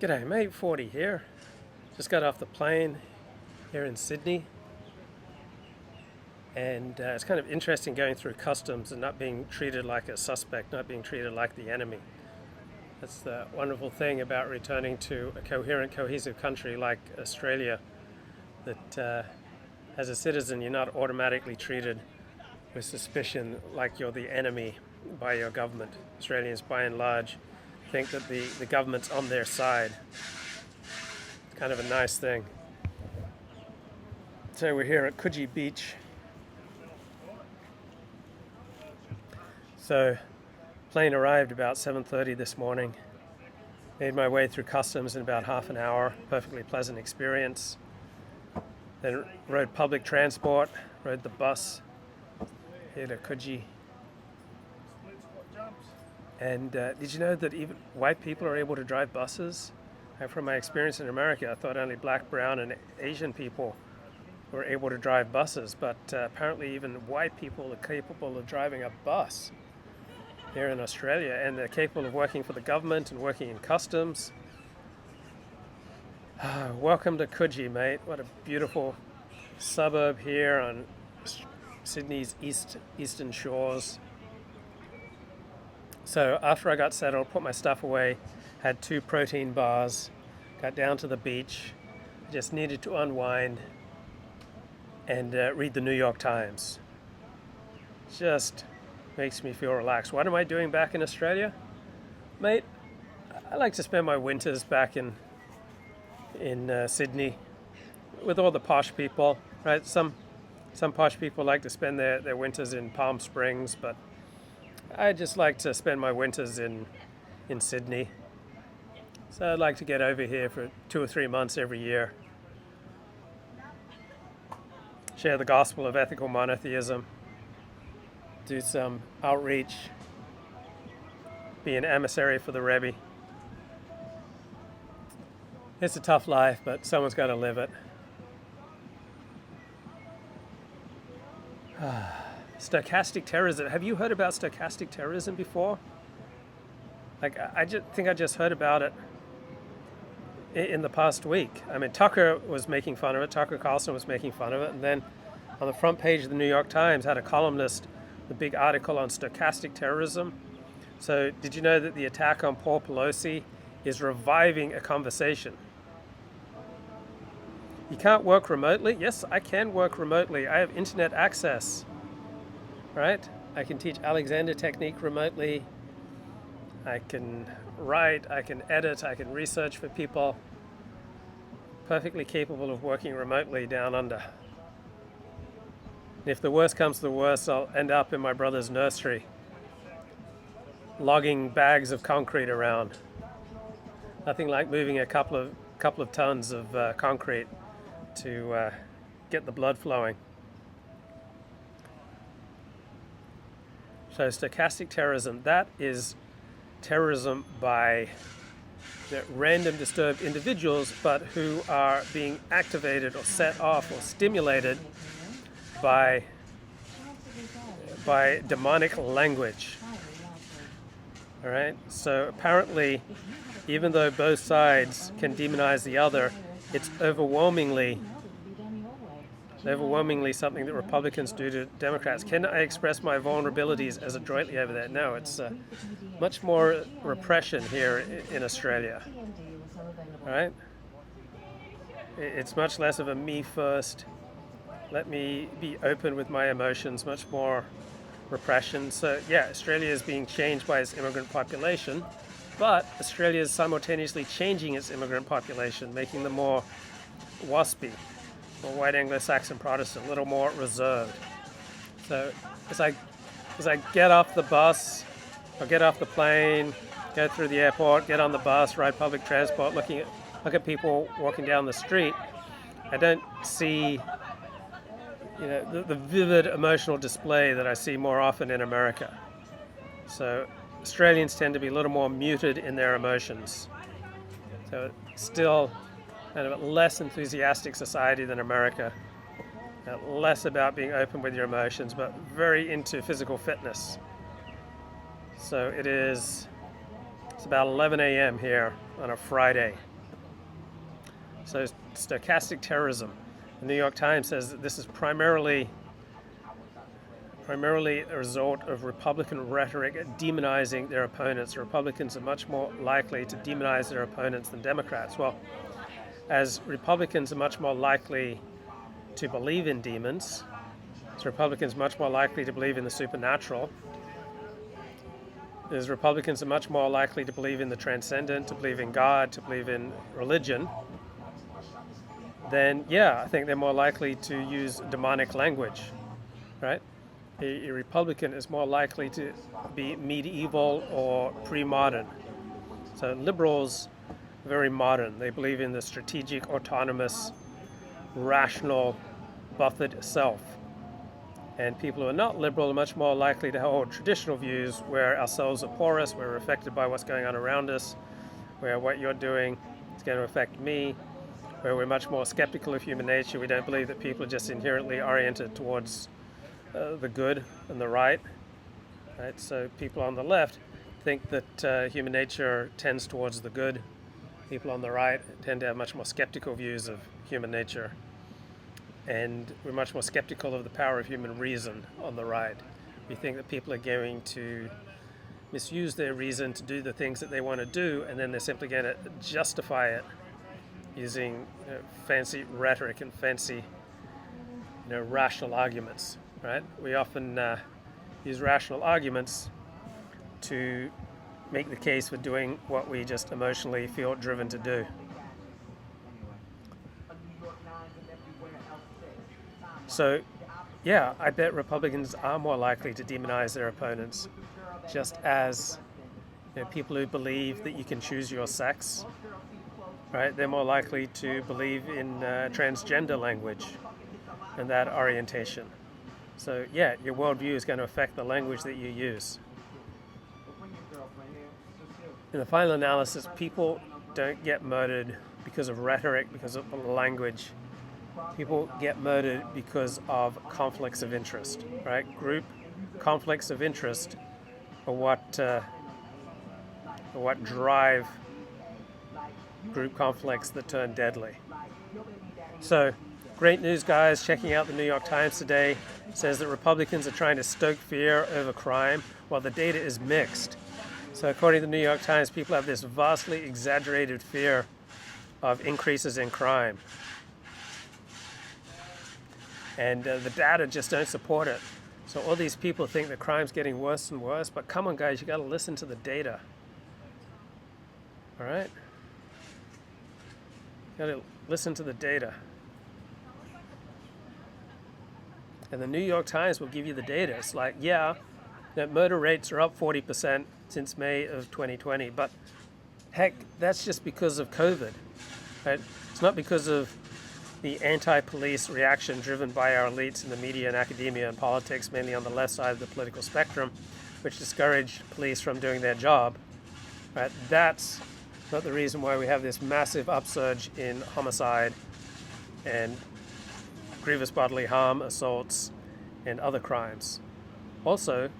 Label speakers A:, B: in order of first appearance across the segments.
A: G'day mate, 40 here. Just got off the plane here in Sydney, and it's kind of interesting going through customs and not being treated like a suspect, not being treated like the enemy. That's the wonderful thing about returning to a coherent, cohesive country like Australia, that as a citizen you're not automatically treated with suspicion like you're the enemy by your government. Australians by and large think that the government's on their side. It's kind of a nice thing. So we're here at Coogee Beach. So plane arrived about 7:30 this morning. Made my way through customs in about half an hour. Perfectly pleasant experience. Then rode public transport, rode the bus here to Coogee. And did you know that even white people are able to drive buses? And from my experience in America, I thought only black, brown, and Asian people were able to drive buses, but apparently even white people are capable of driving a bus here in Australia, and they're capable of working for the government and working in customs. Welcome to Coogee, mate. What a beautiful suburb here on Sydney's eastern shores. So after I got settled, put my stuff away, had 2 protein bars, got down to the beach, just needed to unwind and read the New York Times. Just makes me feel relaxed. What am I doing back in Australia? Mate, I like to spend my winters back in Sydney with all the posh people, right? Some posh people like to spend their winters in Palm Springs, but I just like to spend my winters in Sydney. So I'd like to get over here for 2 or 3 months every year. Share the gospel of ethical monotheism. Do some outreach. Be an emissary for the Rebbe. It's a tough life, but someone's got to live it. Stochastic terrorism. Have you heard about stochastic terrorism before? Like, I just heard about it in the past week. I mean, Tucker was making fun of it. Tucker Carlson was making fun of it. And then on the front page of the New York Times had a columnist, the big article on stochastic terrorism. So did you know that the attack on Paul Pelosi is reviving a conversation? You can't work remotely? Yes, I can work remotely. I have internet access. Right? I can teach Alexander technique remotely. I can write, I can edit, I can research for people. Perfectly capable of working remotely down under. If the worst comes to the worst, I'll end up in my brother's nursery, logging bags of concrete around. Nothing like moving a couple of tons of concrete to get the blood flowing. So stochastic terrorism, that is terrorism by the random disturbed individuals, but who are being activated or set off or stimulated by demonic language. All right. So apparently, even though both sides can demonize the other, it's overwhelmingly something that Republicans do to Democrats. Can I express my vulnerabilities as adroitly over there? No, it's much more repression here in Australia. All right? It's much less of a me first, let me be open with my emotions, much more repression. So yeah, Australia is being changed by its immigrant population, but Australia is simultaneously changing its immigrant population, making them more waspy, more white Anglo-Saxon Protestant, a little more reserved. So as I get off the bus, or get off the plane, go through the airport, get on the bus, ride public transport, look at people walking down the street, I don't see the vivid emotional display that I see more often in America. So Australians tend to be a little more muted in their emotions. So still kind of a less enthusiastic society than America. Less about being open with your emotions, but very into physical fitness. So it's about 11 a.m. here on a Friday. So stochastic terrorism. The New York Times says that this is primarily a result of Republican rhetoric demonizing their opponents. Republicans are much more likely to demonize their opponents than Democrats. Well, as Republicans are much more likely to believe in demons, as Republicans are much more likely to believe in the supernatural, as Republicans are much more likely to believe in the transcendent, to believe in God, to believe in religion, then yeah, I think they're more likely to use demonic language, right? A Republican is more likely to be medieval or pre-modern. So liberals are very modern. They believe in the strategic, autonomous, rational, buffered self. And people who are not liberal are much more likely to hold traditional views where our selves are porous, we're affected by what's going on around us, where what you're doing is going to affect me, where we're much more skeptical of human nature. We don't believe that people are just inherently oriented towards the good and the right. So people on the left think that human nature tends towards the good. People on the right tend to have much more skeptical views of human nature. And we're much more skeptical of the power of human reason on the right. We think that people are going to misuse their reason to do the things that they want to do, and then they're simply going to justify it using fancy rhetoric and fancy rational arguments. Right? We often use rational arguments to make the case for doing what we just emotionally feel driven to do. So, yeah, I bet Republicans are more likely to demonize their opponents, just as people who believe that you can choose your sex, right? They're more likely to believe in transgender language and that orientation. So, yeah, your worldview is going to affect the language that you use. In the final analysis, people don't get murdered because of rhetoric, because of language. People get murdered because of conflicts of interest, right? Group conflicts of interest are what drive group conflicts that turn deadly. So, great news, guys. Checking out the New York Times today says that Republicans are trying to stoke fear over crime, while the data is mixed. So, according to the New York Times, people have this vastly exaggerated fear of increases in crime. And the data just don't support it. So all these people think that crime's getting worse and worse, but come on, guys, you got to listen to the data. All right? You got to listen to the data. And the New York Times will give you the data. It's like, yeah, that murder rates are up 40% since May of 2020, but heck, that's just because of COVID, right? It's not because of the anti-police reaction driven by our elites in the media and academia and politics, mainly on the left side of the political spectrum, which discourage police from doing their job. Right? That's not the reason why we have this massive upsurge in homicide and grievous bodily harm, assaults, and other crimes. Also,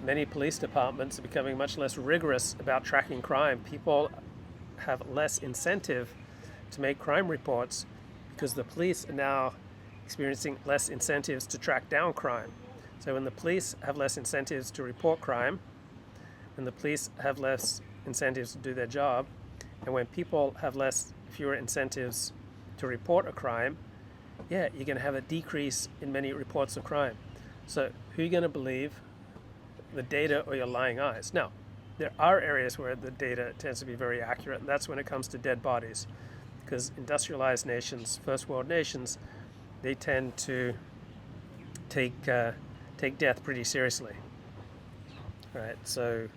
A: many police departments are becoming much less rigorous about tracking crime. People have less incentive to make crime reports because the police are now experiencing less incentives to track down crime. So when the police have less incentives to report crime, when the police have less incentives to do their job, and when people have fewer incentives to report a crime, yeah, you're going to have a decrease in many reports of crime. So who are you going to believe, the data or your lying eyes? Now, there are areas where the data tends to be very accurate, and that's when it comes to dead bodies. Because industrialized nations, first world nations, they tend to take death pretty seriously. Right? So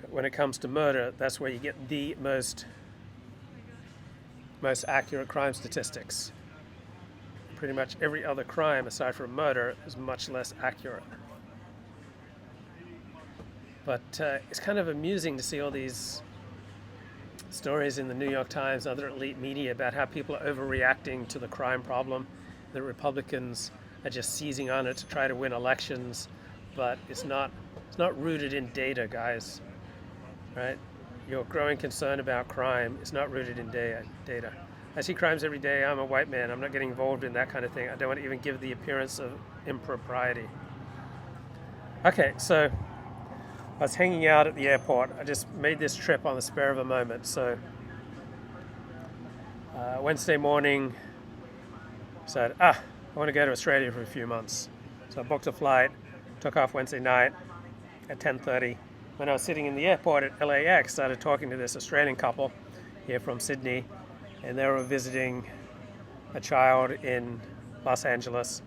A: when it comes to murder, that's where you get the most accurate crime statistics. Pretty much every other crime aside from murder is much less accurate. But it's kind of amusing to see all these stories in the New York Times, other elite media about how people are overreacting to the crime problem. The Republicans are just seizing on it to try to win elections, but it's not rooted in data, guys. Right? your growing concern about crime is not rooted in data. I see crimes every day. I'm a white man. I'm not getting involved in that kind of thing. I don't want to even give the appearance of impropriety. Okay, so I was hanging out at the airport. I just made this trip on the spur of a moment. So Wednesday morning, said, I want to go to Australia for a few months. So I booked a flight, took off Wednesday night at 10:30. When I was sitting in the airport at LAX, started talking to this Australian couple here from Sydney, and they were visiting a child in Los Angeles.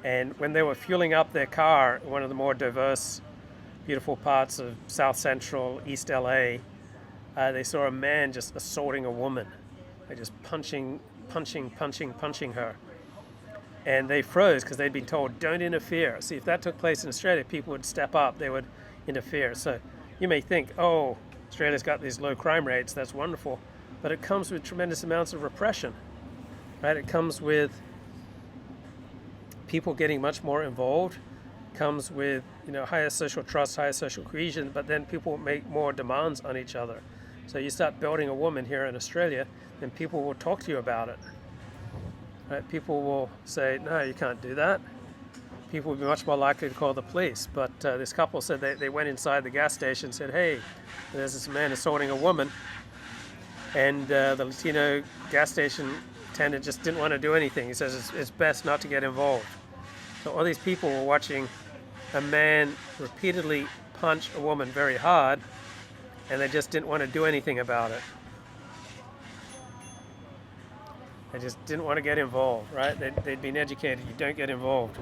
A: And when they were fueling up their car in one of the more diverse, beautiful parts of South Central East LA, they saw a man just assaulting a woman. They just punching her. And they froze because they'd been told, don't interfere. See, if that took place in Australia, people would step up, they would interfere. So you may think, oh, Australia's got these low crime rates, that's wonderful. But it comes with tremendous amounts of repression, right? It comes with people getting much more involved, comes with higher social trust, higher social cohesion, but then people make more demands on each other. So you start building a woman here in Australia, then people will talk to you about it. Right? People will say, no, you can't do that. People will be much more likely to call the police. But this couple said they went inside the gas station and said, hey, there's this man assaulting a woman. And the Latino gas station attendant just didn't want to do anything. He says it's best not to get involved. So all these people were watching a man repeatedly punch a woman very hard, and they just didn't want to do anything about it. They just didn't want to get involved, right? They'd been educated, you don't get involved.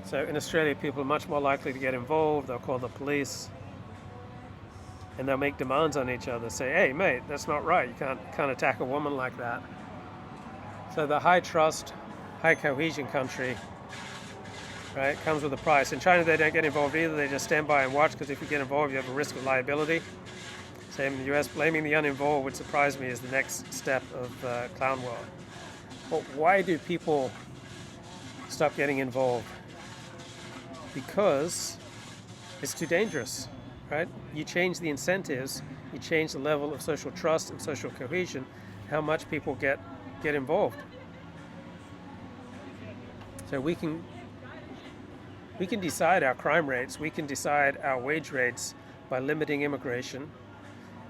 A: So in Australia, people are much more likely to get involved. They'll call the police, and they'll make demands on each other. Say, hey, mate, that's not right. You can't attack a woman like that. So the high trust, high cohesion country, right, comes with a price. In China, they don't get involved either. They just stand by and watch, because if you get involved, you have a risk of liability. Same in the US, blaming the uninvolved would surprise me is the next step of clown world. But why do people stop getting involved? Because it's too dangerous, right? You change the incentives, you change the level of social trust and social cohesion, how much people get involved. So we can decide our crime rates, we can decide our wage rates by limiting immigration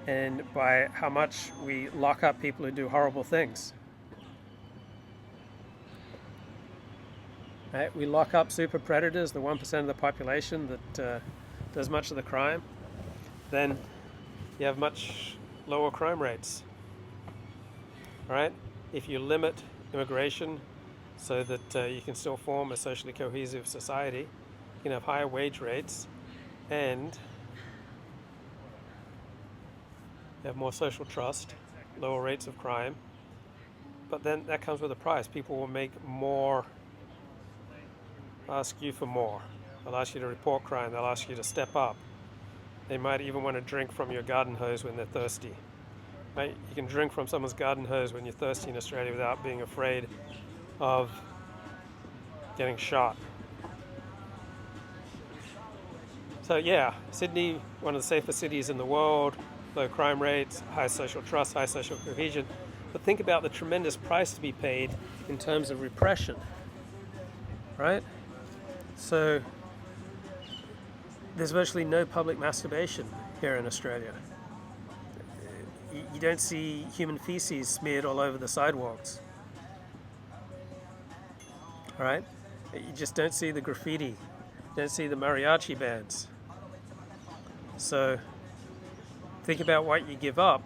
A: and by how much we lock up people who do horrible things. Right? We lock up super predators, the 1% of the population that does much of the crime, then you have much lower crime rates. Right? If you limit immigration so that you can still form a socially cohesive society, you can have higher wage rates and you have more social trust, lower rates of crime, but then that comes with a price. People will make more, ask you for more. They'll ask you to report crime, they'll ask you to step up. They might even want to drink from your garden hose when they're thirsty. Right? You can drink from someone's garden hose when you're thirsty in Australia without being afraid of getting shot. So yeah, Sydney, one of the safest cities in the world, low crime rates, high social trust, high social cohesion. But think about the tremendous price to be paid in terms of repression, right? So there's virtually no public masturbation here in Australia. You don't see human feces smeared all over the sidewalks, right? You just don't see the graffiti, you don't see the mariachi bands. So think about what you give up.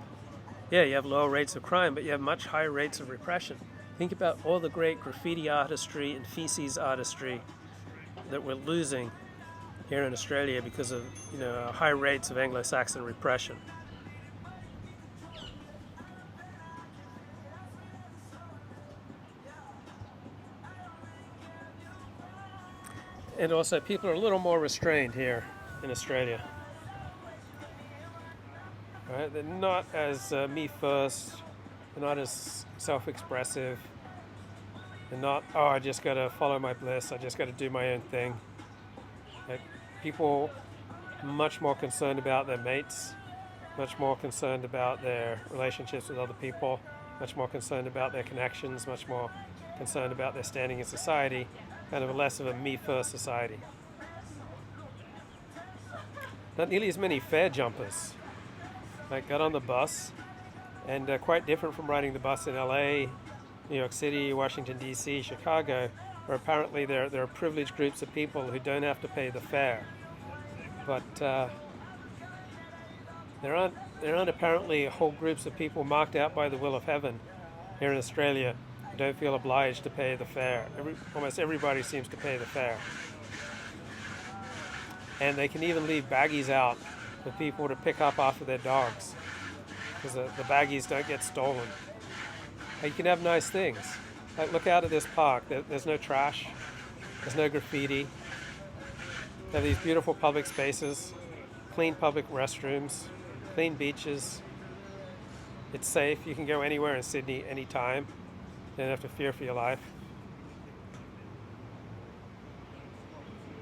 A: Yeah, you have lower rates of crime, but you have much higher rates of repression. Think about all the great graffiti artistry and feces artistry that we're losing here in Australia because of high rates of Anglo-Saxon repression. And also, people are a little more restrained here in Australia. Right? They're not as me first, they're not as self-expressive, they're not, I just got to follow my bliss, I just got to do my own thing. Like, people much more concerned about their mates, much more concerned about their relationships with other people, much more concerned about their connections, much more concerned about their standing in society, kind of less of a me-first society. Not nearly as many fare jumpers. Like, got on the bus, and quite different from riding the bus in LA, New York City, Washington, D.C., Chicago, where apparently there are privileged groups of people who don't have to pay the fare. But there aren't apparently whole groups of people marked out by the will of heaven here in Australia who don't feel obliged to pay the fare. Almost everybody seems to pay the fare. And they can even leave baggies out for people to pick up after their dogs, because the baggies don't get stolen. You can have nice things. Like, look out at this park. There's no trash. There's no graffiti. They have these beautiful public spaces, clean public restrooms, clean beaches. It's safe. You can go anywhere in Sydney anytime. You don't have to fear for your life.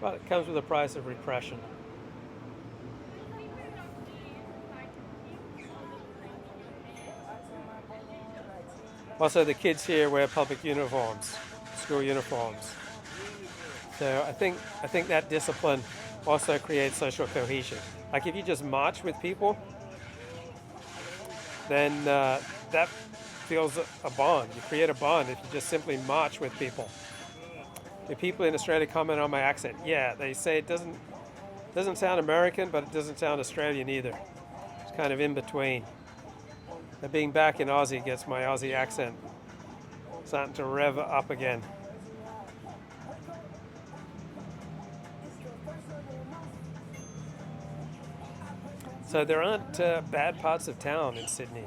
A: But it comes with a price of repression. Also, the kids here wear public uniforms, school uniforms. So I think that discipline also creates social cohesion. Like, if you just march with people, then that feels a bond. You create a bond if you just simply march with people. The people in Australia comment on my accent. Yeah, they say it doesn't sound American, but it doesn't sound Australian either. It's kind of in between. But being back in Aussie gets my Aussie accent starting to rev up again. So there aren't bad parts of town in Sydney.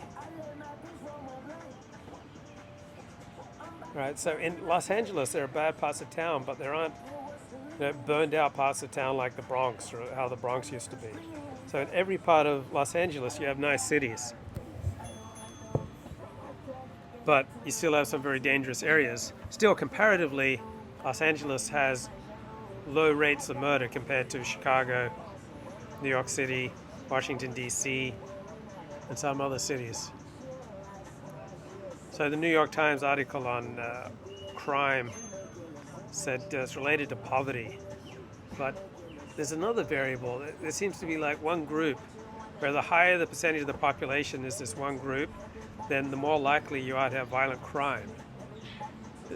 A: Right, so in Los Angeles there are bad parts of town, but there aren't burned out parts of town like the Bronx, or how the Bronx used to be. So in every part of Los Angeles you have nice cities. But you still have some very dangerous areas. Still, comparatively, Los Angeles has low rates of murder compared to Chicago, New York City, Washington, D.C., and some other cities. So the New York Times article on crime said it's related to poverty. But there's another variable. There seems to be like one group where the higher the percentage of the population is this one group, then the more likely you are to have violent crime.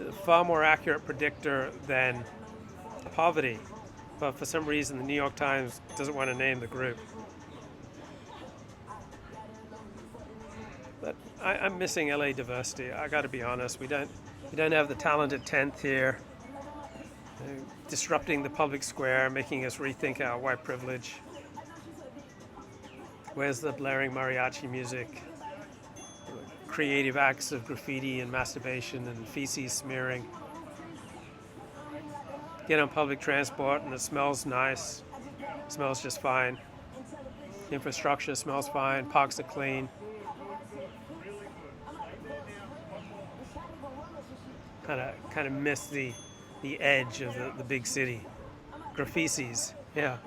A: A far more accurate predictor than poverty. But for some reason the New York Times doesn't want to name the group. But I'm missing LA diversity. I got to be honest. We don't have the talented 10th here, disrupting the public square, making us rethink our white privilege. Where's the blaring mariachi music? Creative acts of graffiti and masturbation and feces smearing. Get on public transport and it smells nice. It smells just fine. Infrastructure smells fine. Parks are clean. Kind of miss the edge of the big city. Graffiti's, yeah.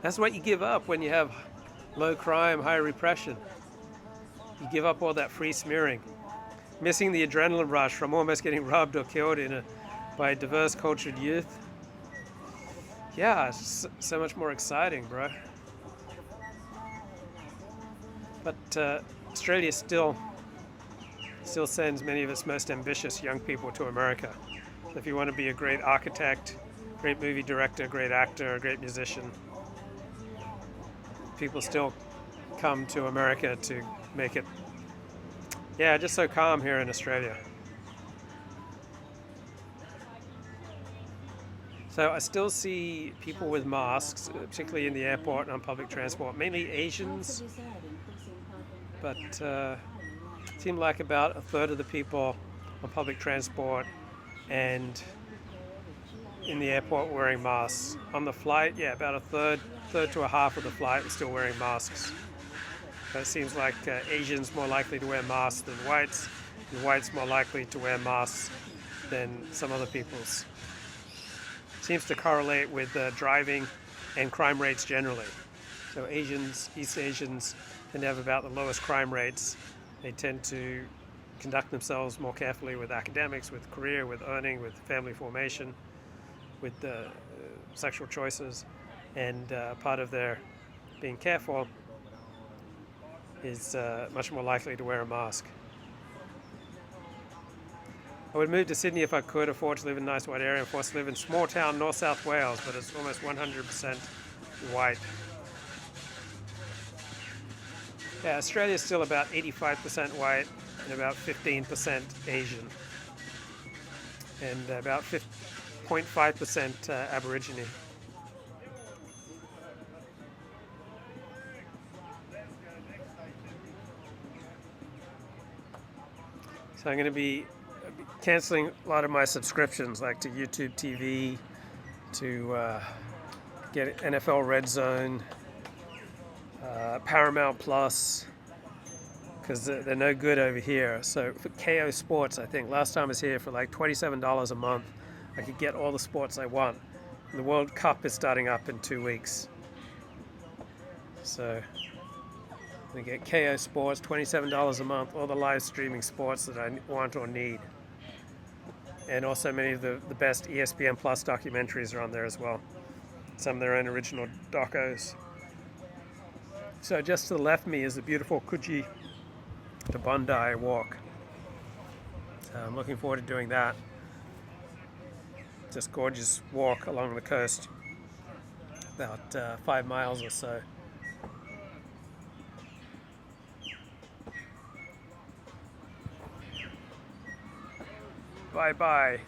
A: That's what you give up when you have low crime, high repression. You give up all that free smearing. Missing the adrenaline rush from almost getting robbed or killed by diverse cultured youth. Yeah, it's so much more exciting, bro. But Australia still sends many of its most ambitious young people to America. So if you want to be a great architect, great movie director, great actor, great musician, people still come to America to make it, just so calm here in Australia. So I still see people with masks, particularly in the airport and on public transport, mainly Asians, but it seemed like about a third of the people on public transport and in the airport wearing masks. On the flight, about a third to a half of the flight was still wearing masks. But it seems like Asians more likely to wear masks than whites, and whites more likely to wear masks than some other peoples. Seems to correlate with driving and crime rates generally. So Asians, East Asians, tend to have about the lowest crime rates. They tend to conduct themselves more carefully with academics, with career, with earning, with family formation, with sexual choices, and part of their being careful is much more likely to wear a mask. I would move to Sydney if I could afford to live in a nice white area and forced to live in small town North South Wales, but it's almost 100% white. Yeah, Australia is still about 85% white and about 15% Asian, and about 0.5% Aborigine. So I'm going to be canceling a lot of my subscriptions, like to YouTube TV, to get NFL Red Zone, Paramount Plus, because they're no good over here. So for KO Sports, I think last time I was here for like $27 a month, I could get all the sports I want. And the World Cup is starting up in 2 weeks. So I'm going to get KO Sports, $27 a month, all the live streaming sports that I want or need. And also many of the best ESPN Plus documentaries are on there as well. Some of their own original docos. So just to the left of me is the beautiful Coogee to Bondi walk. So I'm looking forward to doing that. Just gorgeous walk along the coast, about 5 miles or so. Bye-bye.